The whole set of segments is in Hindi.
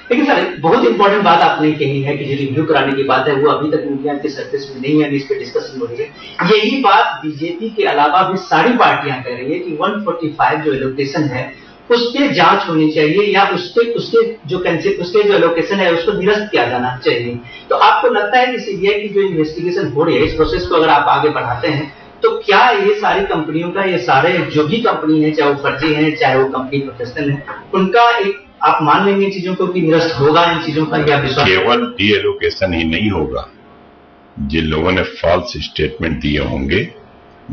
लेकिन सर बहुत इंपॉर्टेंट बात आपने कही है कि जो रिव्यू कराने की बात है वो अभी तक मीडिया के सरफेस में नहीं है, इस पर डिस्कशन हो रही है। यही बात बीजेपी के अलावा भी सारी पार्टियां कह रही है कि 145 जो एलोकेशन है उस पर जांच होनी चाहिए या उसके जो एलोकेशन है उसको निरस्त किया जाना चाहिए। तो आपको लगता है कि सीबीआई की जो इन्वेस्टिगेशन हो रही है इस प्रोसेस को अगर आप आगे बढ़ाते हैं तो क्या ये सारी कंपनियों का, ये सारे जो भी कंपनी है, चाहे वो फर्जी है चाहे वो कंपनी प्रोफेशनल है, उनका एक आप मान लेंगे इन चीजों को कि निरस्त होगा इन चीजों का या विश्वास? केवल डीएलोकेशन ही नहीं होगा, जिन लोगों ने फॉल्स स्टेटमेंट दिए होंगे,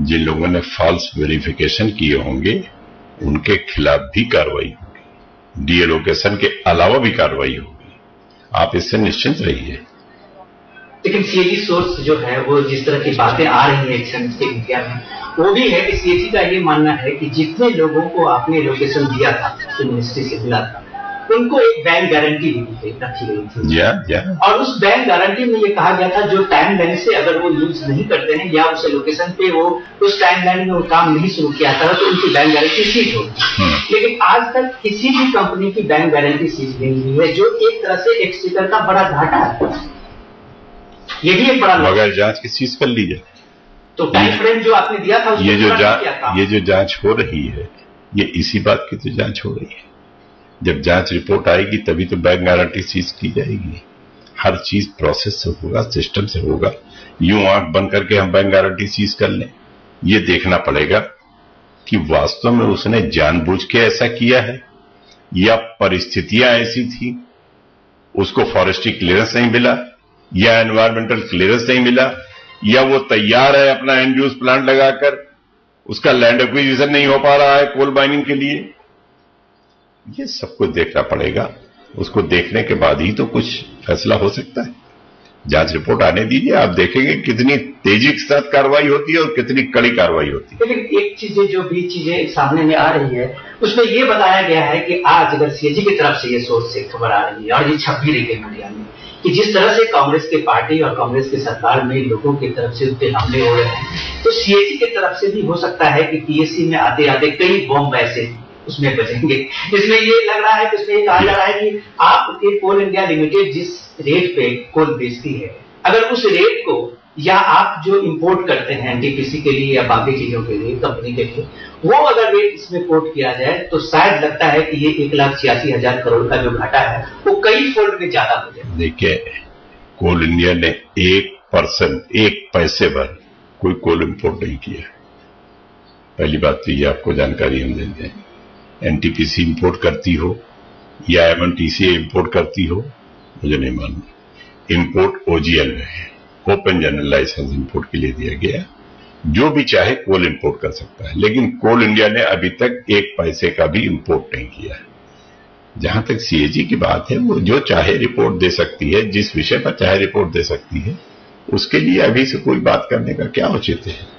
जिन लोगों ने फॉल्स वेरिफिकेशन किए होंगे, उनके खिलाफ भी कार्रवाई होगी। डीएलोकेशन के अलावा भी कार्रवाई होगी, आप इससे निश्चिंत रहिए। लेकिन सीएजी सोर्स जो है वो जिस तरह की बातें आ रही है एक्शन के इंडिया में, वो भी है कि सीएजी का ये मानना है कि जितने लोगों को आपने लोकेशन दिया था यूनिवर्सिटी से मिला था उनको एक बैंक गारंटी रखी गई थी। और उस बैंक गारंटी में ये कहा गया था जो टाइम लाइन से अगर वो यूज नहीं करते हैं या उस लोकेशन पे वो उस टाइम लाइन में वो काम नहीं शुरू किया था तो उनकी बैंक गारंटी सीज होगी। लेकिन आज तक किसी भी कंपनी की बैंक गारंटी सीज नहीं हुई है, जो एक तरह से एक्सचेकर का बड़ा घाटा है। ये भी एक बड़ा बगैर जांच की सीज कर ली जाए तो टाइम फ्रेम जो आपने दिया था ये जो जांच हो रही है ये इसी बात की तो जांच हो रही है। जब जांच रिपोर्ट आएगी तभी तो बैंक गारंटी सीज की जाएगी। हर चीज प्रोसेस से होगा, सिस्टम से होगा। यूं आंख बंद करके हम बैंक गारंटी सीज कर लें, ये देखना पड़ेगा कि वास्तव में उसने जानबूझ के ऐसा किया है या परिस्थितियां ऐसी थी, उसको फॉरेस्ट्री क्लियरेंस नहीं मिला या एनवायरमेंटल क्लियरेंस नहीं मिला या वो तैयार है अपना एंड यूज प्लांट लगाकर, उसका लैंड एक्विजिशन नहीं हो पा रहा है कोल माइनिंग के लिए। ये सबको देखना पड़ेगा, उसको देखने के बाद ही तो कुछ फैसला हो सकता है। जांच रिपोर्ट आने दीजिए, आप देखेंगे कितनी तेजी के साथ कार्रवाई होती है और कितनी कड़ी कार्रवाई होती है। लेकिन एक चीजें सामने में आ रही है उसमें यह बताया गया है कि आज अगर सीएजी की तरफ से ये सोर्स से खबर आ रही है और ये छप भी रही है मीडिया में कि जिस तरह से कांग्रेस के पार्टी और कांग्रेस की सरकार में लोगों की तरफ से उनके हमले हो रहे हैं, तो सीएजी की तरफ से भी हो सकता है कि पीएससी में आते आते कई बॉम्ब ऐसे उसमें बजेंगे। इसमें ये लग रहा है कि उसमें ये कहा जा रहा है कि आपके कोल इंडिया लिमिटेड जिस रेट पे कोल बेचती है, अगर उस रेट को या आप जो इंपोर्ट करते हैं एनटीपीसी के लिए या बाकी चीजों के लिए कंपनी के लिए, वो अगर रेट इसमें कोट किया जाए तो शायद लगता है कि ये 1,86,000 करोड़ का जो घाटा है वो कई फोल्ड में ज्यादा हो जाए। देखिए, कोल इंडिया ने 1 पैसे भर कोई कोल इंपोर्ट नहीं किया। पहली बात तो ये आपको जानकारी हम देते हैं। एनटीपीसी इंपोर्ट करती हो या एमएनटीसी इंपोर्ट करती हो, मुझे नहीं मालूम। इंपोर्ट ओजीएल में है, ओपन जनरल लाइसेंस इंपोर्ट के लिए दिया गया। जो भी चाहे कोल इंपोर्ट कर सकता है, लेकिन कोल इंडिया ने अभी तक 1 पैसे का भी इंपोर्ट नहीं किया है। जहां तक सीएजी की बात है, वो जो चाहे रिपोर्ट दे सकती है, जिस विषय पर चाहे रिपोर्ट दे सकती है, उसके लिए अभी से कोई बात करने का क्या औचित्य है।